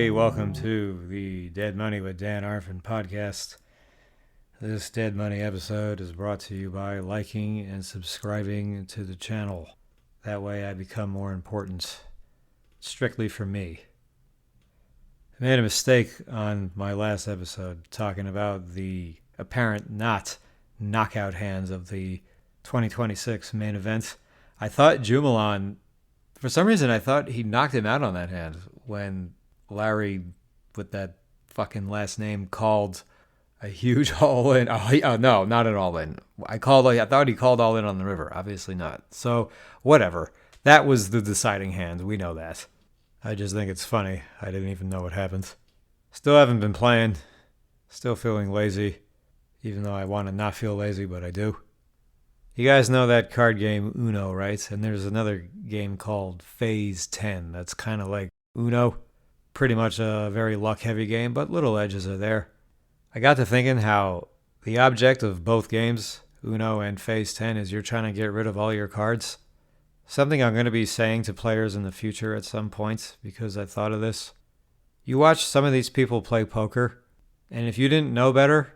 everybody. Welcome to the Dead Money with Dan Arfin podcast. This Dead Money episode is brought to you by liking and subscribing to the channel. That way I become more important. Strictly for me. I made a mistake on my last episode talking about the apparent not knockout hands of the 2026 main event. I thought Jumalan, for some reason I thought he knocked him out on that hand when Larry, with that fucking last name, called a huge all-in. Oh, no, not an all-in. I thought he called all-in on the river. Obviously not. So, whatever. That was the deciding hand. We know that. I just think it's funny. I didn't even know what happened. Still haven't been playing. Still feeling lazy. Even though I want to not feel lazy, but I do. You guys know that card game Uno, right? And there's another game called Phase 10 that's kind of like Uno. Pretty much a very luck-heavy game, but little edges are there. I got to thinking how the object of both games, Uno and Phase 10, is you're trying to get rid of all your cards. Something I'm going to be saying to players in the future at some point, because I thought of this. You watch some of these people play poker, and if you didn't know better,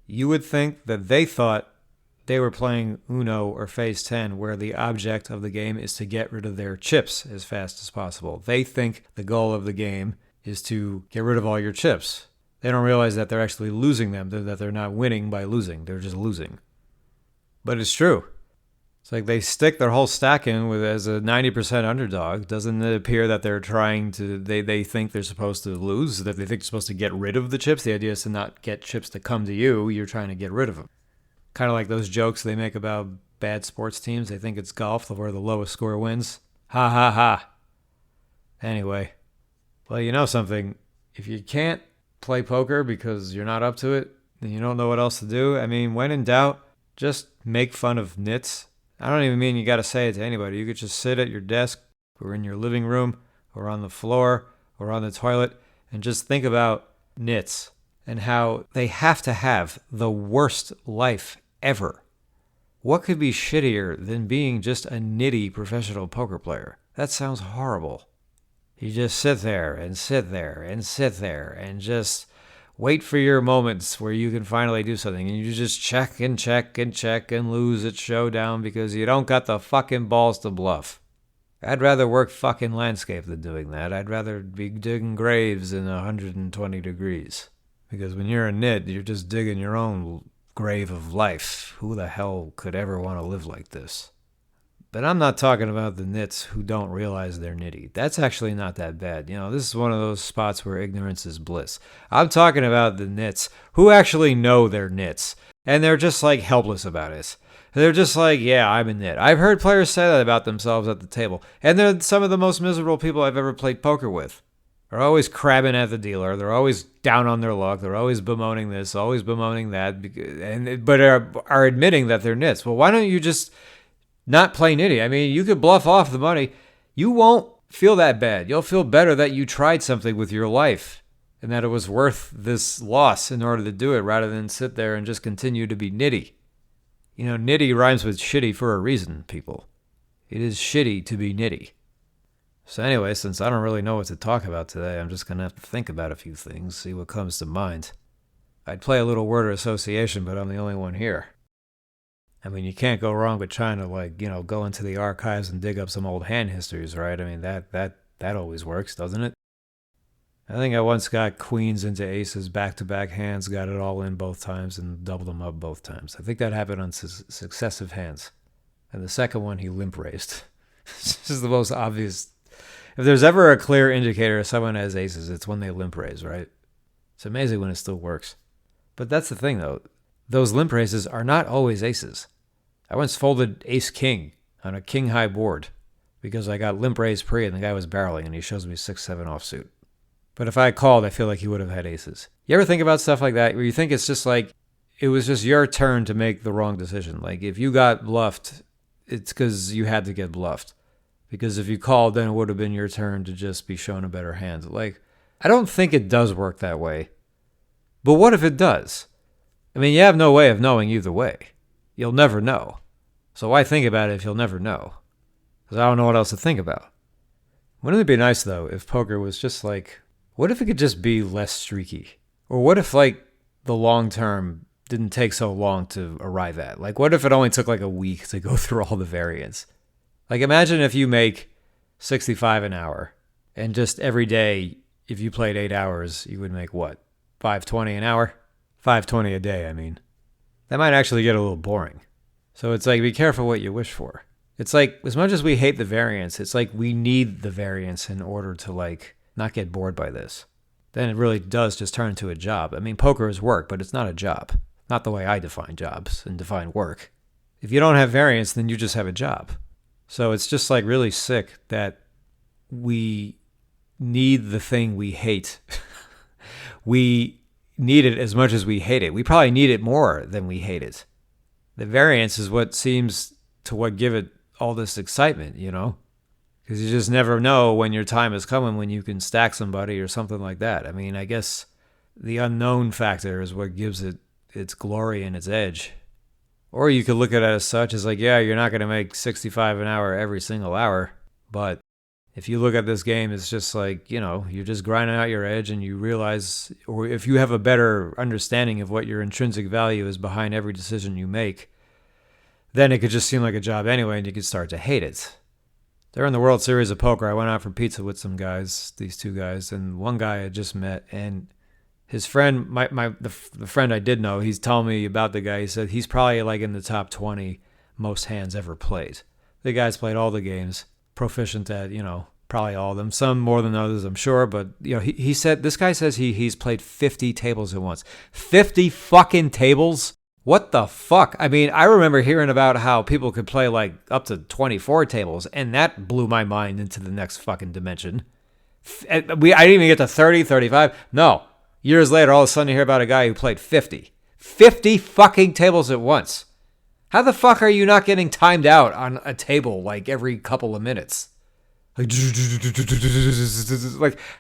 you would think that they thought they were playing Uno or Phase 10, where the object of the game is to get rid of their chips as fast as possible. They think the goal of the game is to get rid of all your chips. They don't realize that they're actually losing them, that they're not winning by losing. They're just losing. But it's true. It's like they stick their whole stack in with as a 90% underdog. Doesn't it appear that they're trying to, they think they're supposed to lose, that they think they're supposed to get rid of the chips? The idea is to not get chips to come to you. You're trying to get rid of them. Kind of like those jokes they make about bad sports teams. They think it's golf where the lowest score wins. Ha ha ha. Anyway, well, you know something. If you can't play poker because you're not up to it, and you don't know what else to do, I mean, when in doubt, just make fun of nits. I don't even mean you got to say it to anybody. You could just sit at your desk or in your living room or on the floor or on the toilet and just think about nits and how they have to have the worst life ever. What could be shittier than being just a nitty professional poker player? That sounds horrible. You just sit there and sit there and sit there and just wait for your moments where you can finally do something, and you just check and check and check and lose at showdown because you don't got the fucking balls to bluff. I'd rather work fucking landscape than doing that. I'd rather be digging graves in 120 degrees. Because when you're a nit, you're just digging your own grave of life. Who the hell could ever want to live like this? But I'm not talking about the nits who don't realize they're nitty. That's actually not that bad. You know, this is one of those spots where ignorance is bliss. I'm talking about the nits who actually know they're nits. And they're just like helpless about it. They're just like, yeah, I'm a nit. I've heard players say that about themselves at the table. And they're some of the most miserable people I've ever played poker with. They're always crabbing at the dealer. They're always down on their luck. They're always bemoaning this, always bemoaning that, but are admitting that they're nits. Well, why don't you just not play nitty? I mean, you could bluff off the money. You won't feel that bad. You'll feel better that you tried something with your life and that it was worth this loss in order to do it rather than sit there and just continue to be nitty. You know, nitty rhymes with shitty for a reason, people. It is shitty to be nitty. So anyway, since I don't really know what to talk about today, I'm just going to have to think about a few things, see what comes to mind. I'd play a little word association, but I'm the only one here. I mean, you can't go wrong with trying to, go into the archives and dig up some old hand histories, right? I mean, that always works, doesn't it? I think I once got queens into aces, back-to-back hands, got it all in both times, and doubled them up both times. I think that happened on successive hands. And the second one, he limp raised. This is the most obvious. If there's ever a clear indicator someone has aces, it's when they limp raise, right? It's amazing when it still works. But that's the thing, though. Those limp raises are not always aces. I once folded ace-king on a king-high board because I got limp raise pre and the guy was barreling and he shows me 6-7 offsuit. But if I had called, I feel like he would have had aces. You ever think about stuff like that where you think it's just like it was just your turn to make the wrong decision? Like if you got bluffed, it's because you had to get bluffed. Because if you called, then it would have been your turn to just be shown a better hand. Like, I don't think it does work that way. But what if it does? I mean, you have no way of knowing either way. You'll never know. So why think about it if you'll never know? Because I don't know what else to think about. Wouldn't it be nice, though, if poker was just like What if it could just be less streaky? Or what if, like, the long term didn't take so long to arrive at? Like, what if it only took like a week to go through all the variants? Like, imagine if you make 65 an hour and just every day, if you played 8 hours, you would make what? 520 an hour? 520 a day, I mean. That might actually get a little boring. So it's like, be careful what you wish for. It's like, as much as we hate the variance, it's like we need the variance in order to, like, not get bored by this. Then it really does just turn into a job. I mean, poker is work, but it's not a job. Not the way I define jobs and define work. If you don't have variance, then you just have a job. So it's just like really sick that we need the thing we hate. We need it as much as we hate it. We probably need it more than we hate it. The variance is what seems to what give it all this excitement, you know? Because you just never know when your time is coming when you can stack somebody or something like that. I mean, I guess the unknown factor is what gives it its glory and its edge. Or you could look at it as such as like, yeah, you're not going to make 65 an hour every single hour. But if you look at this game, it's just like, you know, you're just grinding out your edge and you realize, or if you have a better understanding of what your intrinsic value is behind every decision you make, then it could just seem like a job anyway and you could start to hate it. During the World Series of Poker, I went out for pizza with some guys, these two guys, and one guy I just met, and his friend, the friend I did know, he's telling me about the guy. He said he's probably like in the top 20 most hands ever played. The guy's played all the games, proficient at, you know, probably all of them. Some more than others, I'm sure, but you know, he said, this guy says he's played 50 tables at once. 50 fucking tables? What the fuck? I mean, I remember hearing about how people could play like up to 24 tables, and that blew my mind into the next fucking dimension. I didn't even get to 30, 35. No. Years later, all of a sudden you hear about a guy who played 50. 50 fucking tables at once. How the fuck are you not getting timed out on a table like every couple of minutes? Like,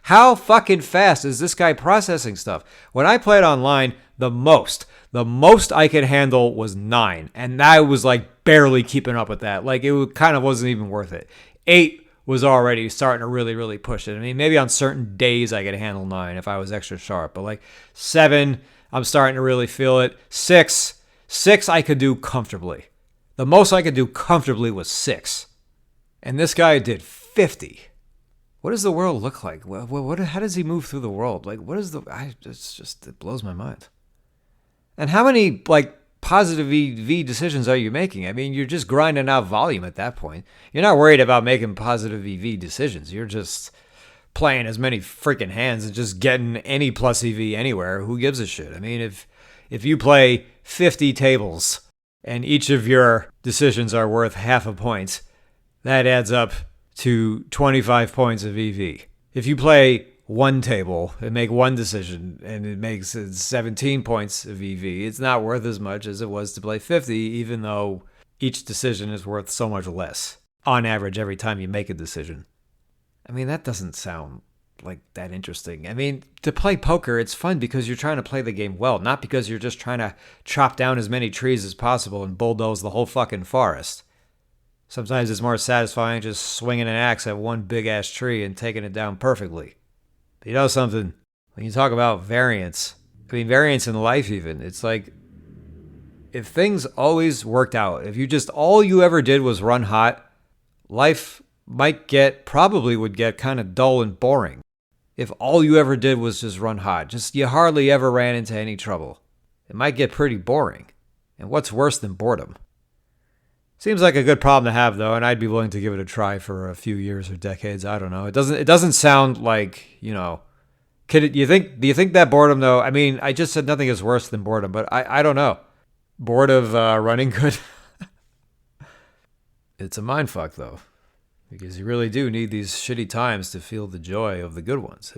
how fucking fast is this guy processing stuff? When I played online, the most I could handle was 9. And I was like barely keeping up with that. Like, it kind of wasn't even worth it. 8 was already starting to really, really push it. I mean, maybe on certain days I could handle 9 if I was extra sharp. But like 7, I'm starting to really feel it. 6 I could do comfortably. The most I could do comfortably was 6. And this guy did 50. What does the world look like? How does he move through the world? Like, what is it blows my mind. And how many, like, positive EV decisions are you making? I mean, you're just grinding out volume at that point. You're not worried about making positive EV decisions. You're just playing as many freaking hands and just getting any plus EV anywhere. Who gives a shit? I mean, if you play 50 tables and each of your decisions are worth half a point, that adds up to 25 points of EV. If you play one table and make one decision and it makes 17 points of EV, it's not worth as much as it was to play 50, even though each decision is worth so much less on average every time you make a decision. I mean, that doesn't sound like that interesting. I mean, to play poker, it's fun because you're trying to play the game well, not because you're just trying to chop down as many trees as possible and bulldoze the whole fucking forest. Sometimes it's more satisfying just swinging an axe at one big-ass tree and taking it down perfectly. But you know something? When you talk about variance, I mean, variance in life even, it's like, if things always worked out, if you just, all you ever did was run hot, life probably would get kind of dull and boring. If all you ever did was just run hot, just you hardly ever ran into any trouble. It might get pretty boring. And what's worse than boredom? Seems like a good problem to have, though, and I'd be willing to give it a try for a few years or decades. I don't know. It doesn't sound like, you know, do you think that boredom, though? I mean, I just said nothing is worse than boredom, but I don't know. Bored of running good? It's a mindfuck, though, because you really do need these shitty times to feel the joy of the good ones.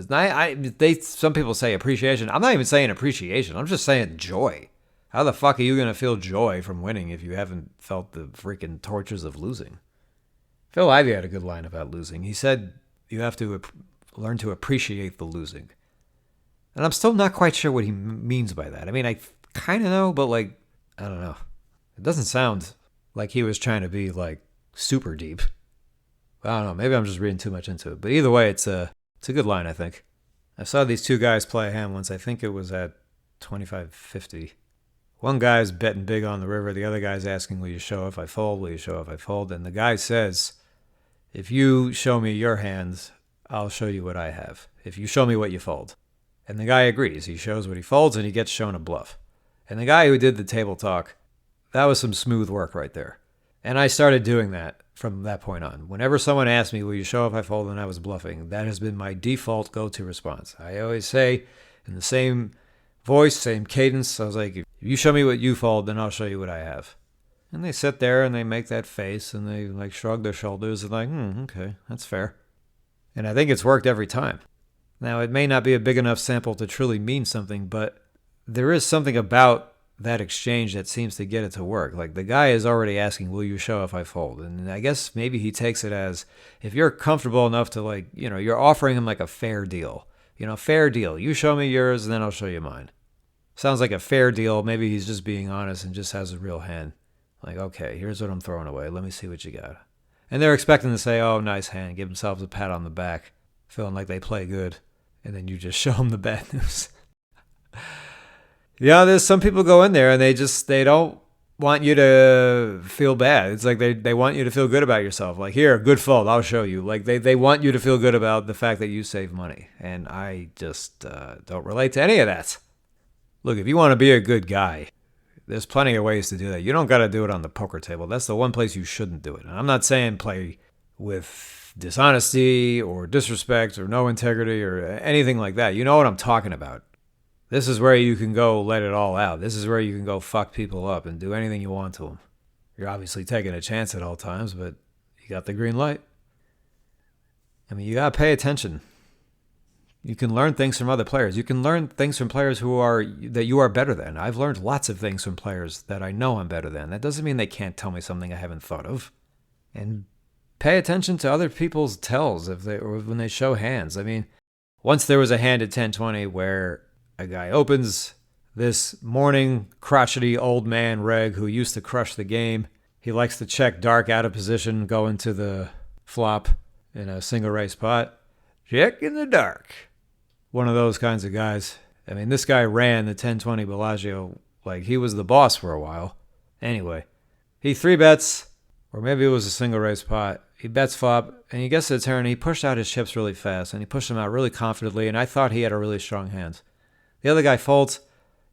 Some people say appreciation. I'm not even saying appreciation. I'm just saying joy. How the fuck are you going to feel joy from winning if you haven't felt the freaking tortures of losing? Phil Ivey had a good line about losing. He said you have to learn to appreciate the losing. And I'm still not quite sure what he means by that. I mean, I kind of know, but like, I don't know. It doesn't sound like he was trying to be like super deep. I don't know. Maybe I'm just reading too much into it. But either way, it's a good line, I think. I saw these two guys play a hand once. I think it was at 25.50. One guy's betting big on the river. The other guy's asking, will you show if I fold? Will you show if I fold? And the guy says, if you show me your hands, I'll show you what I have. If you show me what you fold. And the guy agrees. He shows what he folds and he gets shown a bluff. And the guy who did the table talk, that was some smooth work right there. And I started doing that from that point on. Whenever someone asked me, will you show if I fold, and I was bluffing, that has been my default go-to response. I always say in the same voice, same cadence, I was like, if you show me what you fold, then I'll show you what I have. And they sit there and they make that face and they like shrug their shoulders and like, okay, that's fair. And I think it's worked every time. Now, it may not be a big enough sample to truly mean something, but there is something about that exchange that seems to get it to work. Like, the guy is already asking, will you show if I fold? And I guess maybe he takes it as, if you're comfortable enough to, like, you're offering him like a fair deal. Fair deal. You show me yours and then I'll show you mine. Sounds like a fair deal. Maybe he's just being honest and just has a real hand. Like, okay, here's what I'm throwing away. Let me see what you got. And they're expecting to say, oh, nice hand. Give themselves a pat on the back, feeling like they play good. And then you just show them the bad news. There's some people go in there and they don't want you to feel bad. It's like they want you to feel good about yourself. Like, here, good fold, I'll show you. Like, they want you to feel good about the fact that you save money. And I just don't relate to any of that. Look, if you want to be a good guy, there's plenty of ways to do that. You don't got to do it on the poker table. That's the one place you shouldn't do it. And I'm not saying play with dishonesty or disrespect or no integrity or anything like that. You know what I'm talking about. This is where you can go let it all out. This is where you can go fuck people up and do anything you want to them. You're obviously taking a chance at all times, but you got the green light. I mean, you got to pay attention. You can learn things from other players. You can learn things from players that you are better than. I've learned lots of things from players that I know I'm better than. That doesn't mean they can't tell me something I haven't thought of. And pay attention to other people's tells or when they show hands. I mean, once there was a hand at 10-20 where a guy opens, this morning crotchety old man reg who used to crush the game. He likes to check dark out of position, go into the flop in a single race pot. Check in the dark. One of those kinds of guys. I mean, this guy ran the 10-20 Bellagio like he was the boss for a while. Anyway, he 3-bets, or maybe it was a single race pot. He bets flop, and he gets to the turn, and he pushed out his chips really fast, and he pushed them out really confidently, and I thought he had a really strong hand. The other guy folds,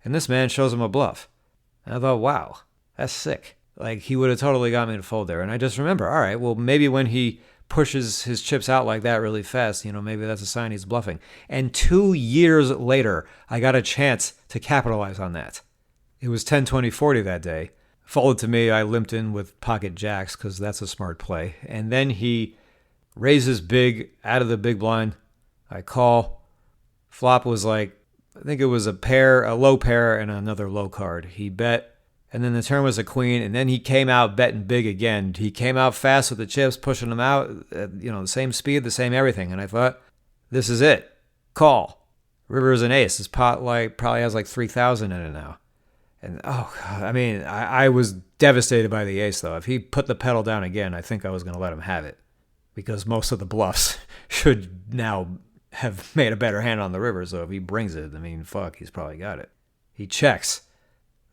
and this man shows him a bluff. And I thought, wow, that's sick. Like, he would have totally got me to fold there. And I just remember, all right, well, maybe when he pushes his chips out like that really fast, maybe that's a sign he's bluffing. And 2 years later, I got a chance to capitalize on that. It was 10-20-40 that day. Folded to me, I limped in with pocket jacks because that's a smart play. And then he raises big out of the big blind. I call. Flop was like, I think it was a low pair, and another low card. He bet, and then the turn was a queen, and then he came out betting big again. He came out fast with the chips, pushing them out, the same speed, the same everything. And I thought, this is it. Call. River is an ace. This pot probably has like 3,000 in it now. And, oh, God, I mean, I was devastated by the ace, though. If he put the pedal down again, I think I was going to let him have it, because most of the bluffs should now have made a better hand on the river. So if he brings it, I mean, fuck, he's probably got it. He checks.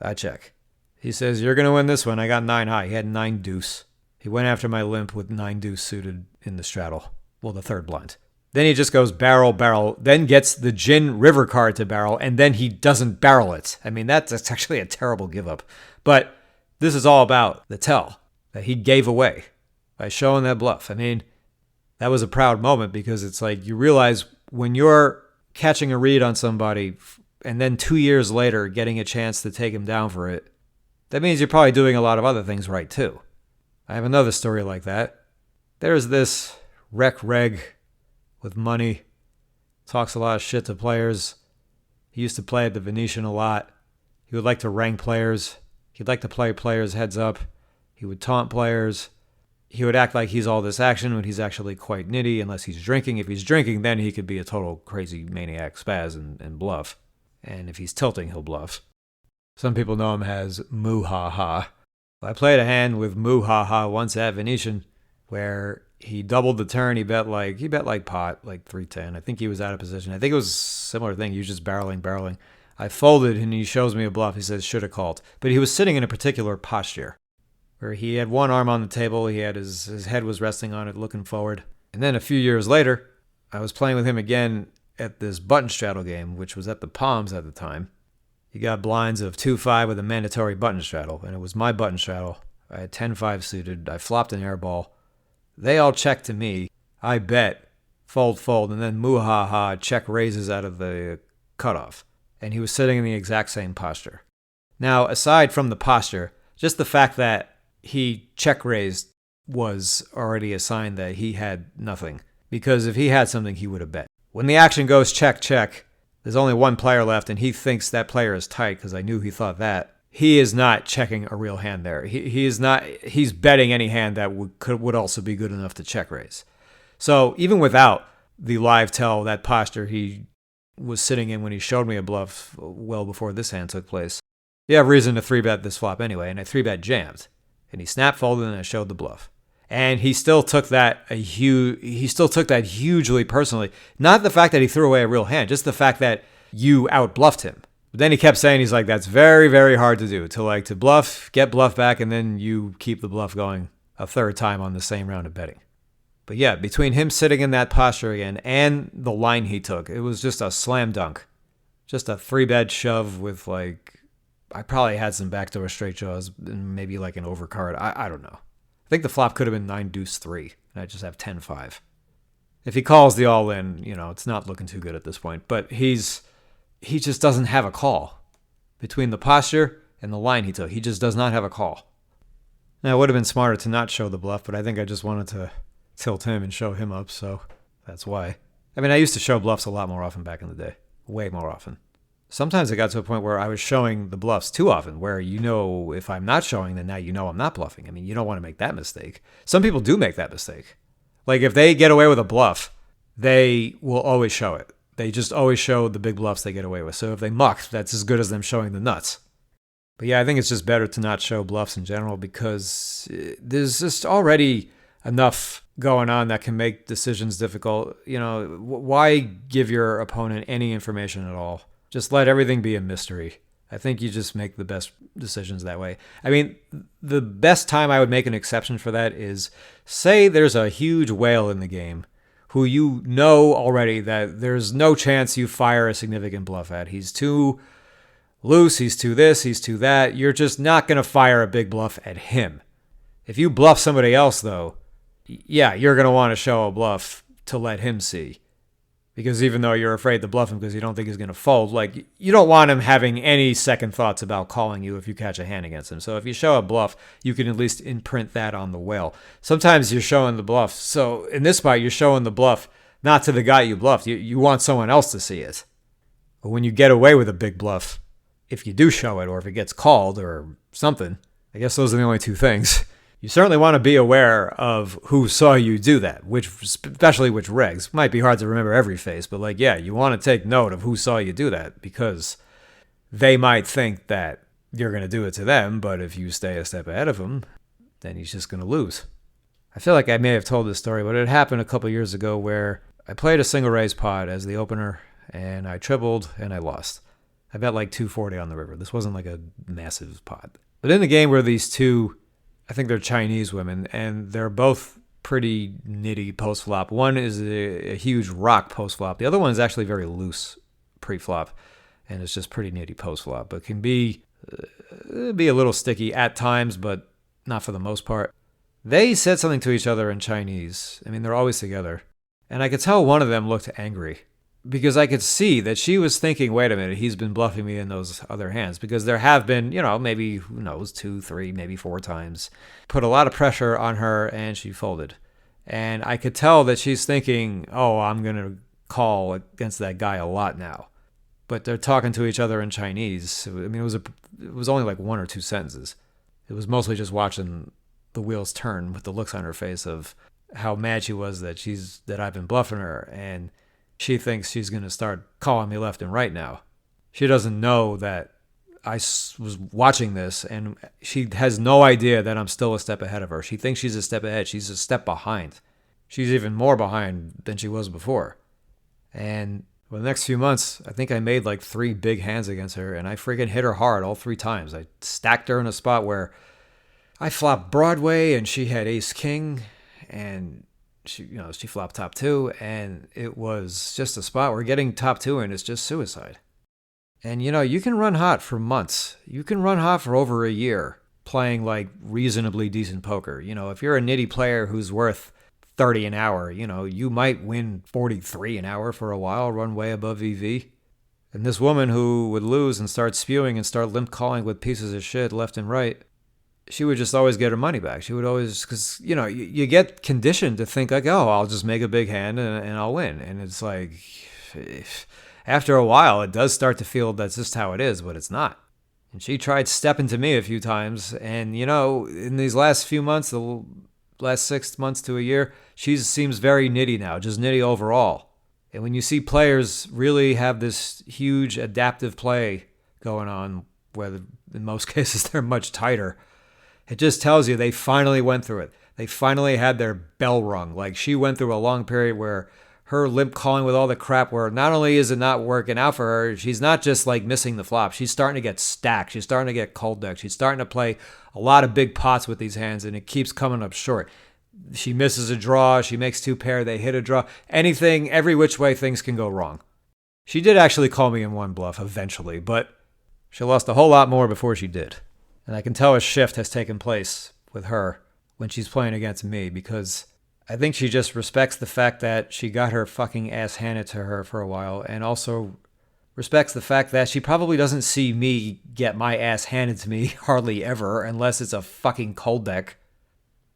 I check. He says, you're going to win this one. I got 9 high. He had 9 deuce. He went after my limp with 9 deuce suited in the straddle. Well, the third blind. Then he just goes barrel, then gets the gin river card to barrel, and then he doesn't barrel it. I mean, that's actually a terrible give up. But this is all about the tell that he gave away by showing that bluff. I mean, that was a proud moment, because it's like you realize when you're catching a read on somebody and then 2 years later getting a chance to take him down for it, that means you're probably doing a lot of other things right too. I have another story like that. There's this reg with money, talks a lot of shit to players. He used to play at the Venetian a lot. He would like to rank players. He'd like to play players heads up. He would taunt players. He would act like he's all this action when he's actually quite nitty unless he's drinking. If he's drinking, then he could be a total crazy maniac spaz and bluff. And if he's tilting, he'll bluff. Some people know him as Moo Ha Ha. I played a hand with Moo Ha Ha once at Venetian where He doubled the turn. He bet like pot, like 310. I think he was out of position. I think it was a similar thing. He was just barreling. I folded, and he shows me a bluff. He says, should have called. But he was sitting in a particular posture where he had one arm on the table. He had his head was resting on it, looking forward. And then a few years later, I was playing with him again at this button straddle game, which was at the Palms at the time. He got blinds of 2-5 with a mandatory button straddle, and it was my button straddle. I had 10-5 suited. I flopped an air ball. They all check to me. I bet, fold, and then moo-ha-ha, check raises out of the cutoff. And he was sitting in the exact same posture. Now, aside from the posture, just the fact that he check raised was already a sign that he had nothing. Because if he had something, he would have bet. When the action goes check, there's only one player left, and he thinks that player is tight, because I knew he thought that. He is not checking a real hand there. He is not. He's betting any hand that would also be good enough to check raise. So even without the live tell, that posture he was sitting in when he showed me a bluff well before this hand took place, you have reason to 3-bet this flop anyway, and I 3-bet jammed, and he snap folded and I showed the bluff, and he still took that hugely personally. Not the fact that he threw away a real hand, just the fact that you out-bluffed him. But then he kept saying, he's like, that's very, very hard to do, to bluff, get bluff back, and then you keep the bluff going a third time on the same round of betting. But yeah, between him sitting in that posture again and the line he took, it was just a slam dunk. Just a 3-bet shove with I probably had some backdoor straight draws and maybe like an overcard. I don't know. I think the flop could have been 9-deuce-3, and I just have 10-5. If he calls the all-in, it's not looking too good at this point. But he just doesn't have a call. Between the posture and the line he took, he just does not have a call. Now, it would have been smarter to not show the bluff, but I think I just wanted to tilt him and show him up, so that's why. I mean, I used to show bluffs a lot more often back in the day. Way more often. Sometimes it got to a point where I was showing the bluffs too often, where if I'm not showing, then now I'm not bluffing. I mean, you don't want to make that mistake. Some people do make that mistake. Like, if they get away with a bluff, they will always show it. They just always show the big bluffs they get away with. So if they muck, that's as good as them showing the nuts. But yeah, I think it's just better to not show bluffs in general, because there's just already enough going on that can make decisions difficult. Why give your opponent any information at all? Just let everything be a mystery. I think you just make the best decisions that way. I mean, the best time I would make an exception for that is, say there's a huge whale in the game who you know already that there's no chance you fire a significant bluff at. He's too loose, he's too this, he's too that. You're just not going to fire a big bluff at him. If you bluff somebody else, though, yeah, you're going to want to show a bluff to let him see. Because even though you're afraid to bluff him because you don't think he's going to fold, you don't want him having any second thoughts about calling you if you catch a hand against him. So if you show a bluff, you can at least imprint that on the whale. Sometimes you're showing the bluff. So in this spot, you're showing the bluff not to the guy you bluffed. You want someone else to see it. But when you get away with a big bluff, if you do show it or if it gets called or something, I guess those are the only two things. You certainly want to be aware of who saw you do that, especially which regs. Might be hard to remember every face, but you want to take note of who saw you do that, because they might think that you're going to do it to them, but if you stay a step ahead of him, then he's just going to lose. I feel like I may have told this story, but it happened a couple years ago where I played a single raise pot as the opener, and I tripled and I lost. I bet 240 on the river. This wasn't a massive pot. But in the game were these two, I think they're Chinese women, and they're both pretty nitty post-flop. One is a huge rock post-flop. The other one is actually very loose pre-flop, and it's just pretty nitty post-flop, but can be a little sticky at times, but not for the most part. They said something to each other in Chinese. I mean, they're always together. And I could tell one of them looked angry, because I could see that she was thinking, wait a minute, he's been bluffing me in those other hands. Because there have been, maybe, who knows, 2, 3, maybe 4 times. Put a lot of pressure on her, and she folded. And I could tell that she's thinking, oh, I'm going to call against that guy a lot now. But they're talking to each other in Chinese. I mean, it was only 1 or 2 sentences. It was mostly just watching the wheels turn with the looks on her face of how mad she was that I've been bluffing her, and she thinks she's going to start calling me left and right now. She doesn't know that I was watching this, and she has no idea that I'm still a step ahead of her. She thinks she's a step ahead. She's a step behind. she's even more behind than she was before. And for the next few months, I think I made like 3 big hands against her, and I freaking hit her hard all 3 times. I stacked her in a spot where I flopped Broadway and she had ace king, and she flopped top 2, and it was just a spot where getting top 2 in is just suicide. And you can run hot for months. You can run hot for over a year playing like reasonably decent poker. If you're a nitty player who's worth 30 an hour, you might win 43 an hour for a while, run way above EV. And this woman who would lose and start spewing and start limp calling with pieces of shit left and right, she would just always get her money back. She would always, because, you get conditioned to think like, oh, I'll just make a big hand and I'll win. And it's like, after a while, it does start to feel that's just how it is, but it's not. And she tried stepping to me a few times. And, in these last few months, the last 6 months to a year, she seems very nitty now, just nitty overall. And when you see players really have this huge adaptive play going on, where in most cases they're much tighter, it just tells you they finally went through it. They finally had their bell rung. Like, she went through a long period where her limp calling with all the crap, where not only is it not working out for her, she's not just like missing the flop. She's starting to get stacked. She's starting to get cold decked. She's starting to play a lot of big pots with these hands, and it keeps coming up short. She misses a draw. She makes 2 pair. They hit a draw. Anything, every which way things can go wrong. She did actually call me in one bluff eventually, but she lost a whole lot more before she did. And I can tell a shift has taken place with her when she's playing against me, because I think she just respects the fact that she got her fucking ass handed to her for a while, and also respects the fact that she probably doesn't see me get my ass handed to me hardly ever, unless it's a fucking cold deck.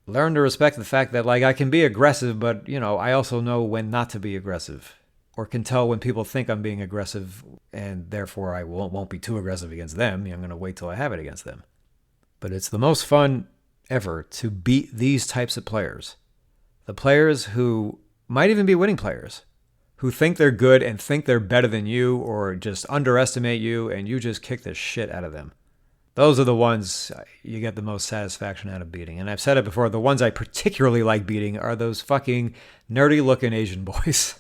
Learn to respect the fact that, like, I can be aggressive, but, I also know when not to be aggressive. Or can tell when people think I'm being aggressive, and therefore I won't be too aggressive against them. I'm going to wait till I have it against them. But it's the most fun ever to beat these types of players. The players who might even be winning players, who think they're good and think they're better than you, or just underestimate you, and you just kick the shit out of them. Those are the ones you get the most satisfaction out of beating. And I've said it before, the ones I particularly like beating are those fucking nerdy-looking Asian boys.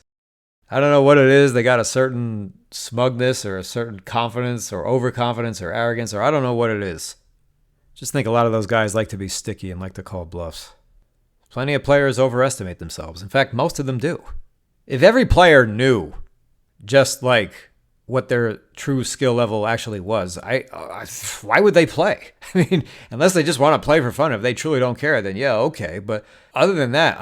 I don't know what it is. They got a certain smugness or a certain confidence or overconfidence or arrogance, or I don't know what it is. Just think a lot of those guys like to be sticky and like to call bluffs. Plenty of players overestimate themselves. In fact, most of them do. If every player knew just like what their true skill level actually was, why would they play? I mean, unless they just want to play for fun. If they truly don't care, then yeah, okay. But other than that,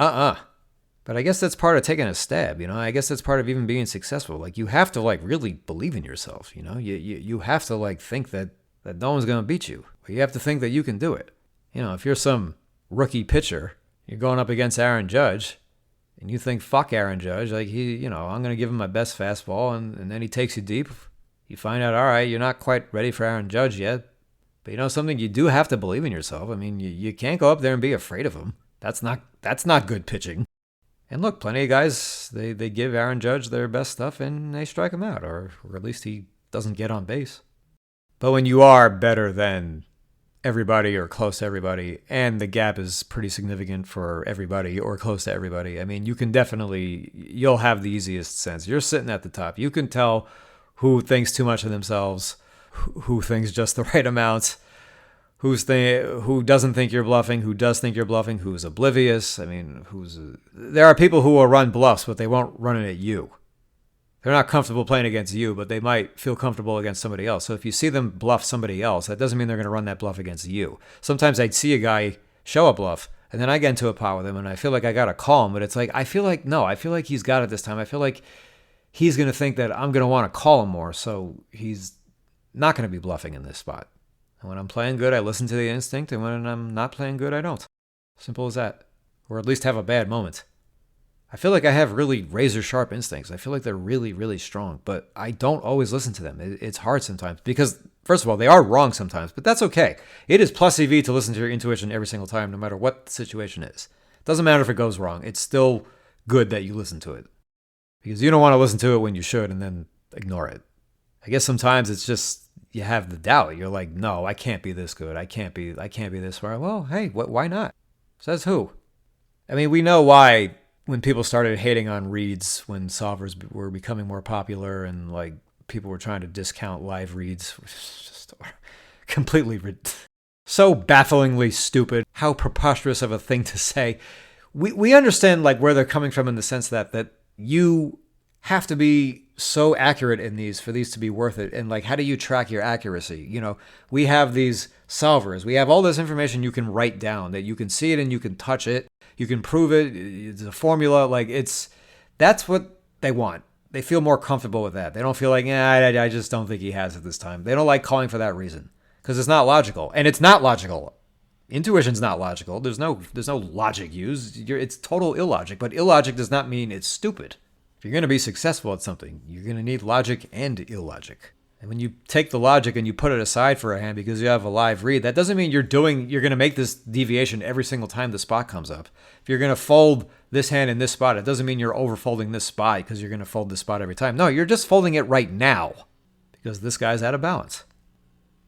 But I guess that's part of taking a stab, I guess that's part of even being successful. Like, you have to like really believe in yourself, You have to like think that no one's going to beat you. You have to think that you can do it. If you're some rookie pitcher, you're going up against Aaron Judge, and you think, fuck Aaron Judge, like I'm going to give him my best fastball, and then he takes you deep. You find out, all right, you're not quite ready for Aaron Judge yet. But something, you do have to believe in yourself. I mean, you can't go up there and be afraid of him. That's not good pitching. And look, plenty of guys, they give Aaron Judge their best stuff and they strike him out, or at least he doesn't get on base. But when you are better than everybody or close to everybody, and the gap is pretty significant for everybody or close to everybody, I mean, you'll have the easiest sense. You're sitting at the top. You can tell who thinks too much of themselves, who thinks just the right amount, who doesn't think you're bluffing, who does think you're bluffing, who's oblivious. I mean, there are people who will run bluffs, but they won't run it at you. They're not comfortable playing against you, but they might feel comfortable against somebody else. So if you see them bluff somebody else, that doesn't mean they're going to run that bluff against you. Sometimes I'd see a guy show a bluff, and then I get into a pot with him, and I feel like I got to call him, but it's like, I feel like he's got it this time. I feel like he's going to think that I'm going to want to call him more, so he's not going to be bluffing in this spot. And when I'm playing good, I listen to the instinct, and when I'm not playing good, I don't. Simple as that. Or at least have a bad moment. I feel like I have really razor-sharp instincts. I feel like they're really, really strong, but I don't always listen to them. It's hard sometimes because, first of all, they are wrong sometimes, but that's okay. It is plus EV to listen to your intuition every single time, no matter what the situation is. It doesn't matter if it goes wrong. It's still good that you listen to it because you don't want to listen to it when you should and then ignore it. I guess sometimes it's just you have the doubt. You're like, no, I can't be this good. I can't be this far. Well, hey, why not? Says who? I mean, we know why when people started hating on reads, when solvers were becoming more popular and like people were trying to discount live reads, which is just completely so bafflingly stupid. How preposterous of a thing to say. We understand like where they're coming from in the sense that you have to be so accurate in these for these to be worth it. And like, how do you track your accuracy? You know, we have these solvers. We have all this information you can write down that you can see it and you can touch it. You can prove it. It's a formula. Like that's what they want. They feel more comfortable with that. They don't feel like, I just don't think he has it this time. They don't like calling for that reason because it's not logical, and it's not logical. Intuition's not logical. There's no logic used. It's total illogic, but illogic does not mean it's stupid. If you're going to be successful at something, you're going to need logic and illogic. And when you take the logic and you put it aside for a hand because you have a live read, that doesn't mean you're going to make this deviation every single time the spot comes up. If you're going to fold this hand in this spot, it doesn't mean you're overfolding this spot because you're going to fold this spot every time. No, you're just folding it right now because this guy's out of balance.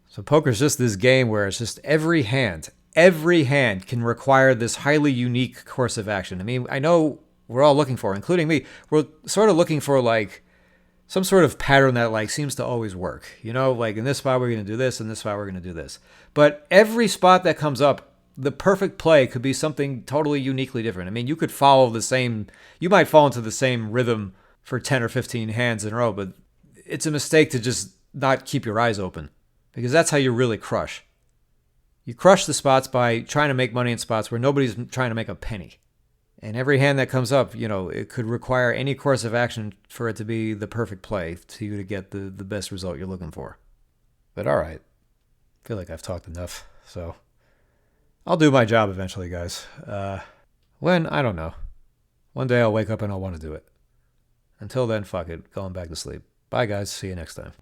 So poker's just this game where it's just every hand can require this highly unique course of action. I mean, I know we're all looking for, including me, we're sort of looking for like some sort of pattern that like seems to always work. You know, like in this spot we're going to do this, in this spot we're going to do this. But every spot that comes up, the perfect play could be something totally uniquely different. I mean, you could you might fall into the same rhythm for 10 or 15 hands in a row, but it's a mistake to just not keep your eyes open because that's how you really crush. You crush the spots by trying to make money in spots where nobody's trying to make a penny. And every hand that comes up, you know, it could require any course of action for it to be the perfect play to you to get the best result you're looking for. But all right, I feel like I've talked enough, so I'll do my job eventually, guys. When? I don't know. One day I'll wake up and I'll want to do it. Until then, fuck it, going back to sleep. Bye, guys. See you next time.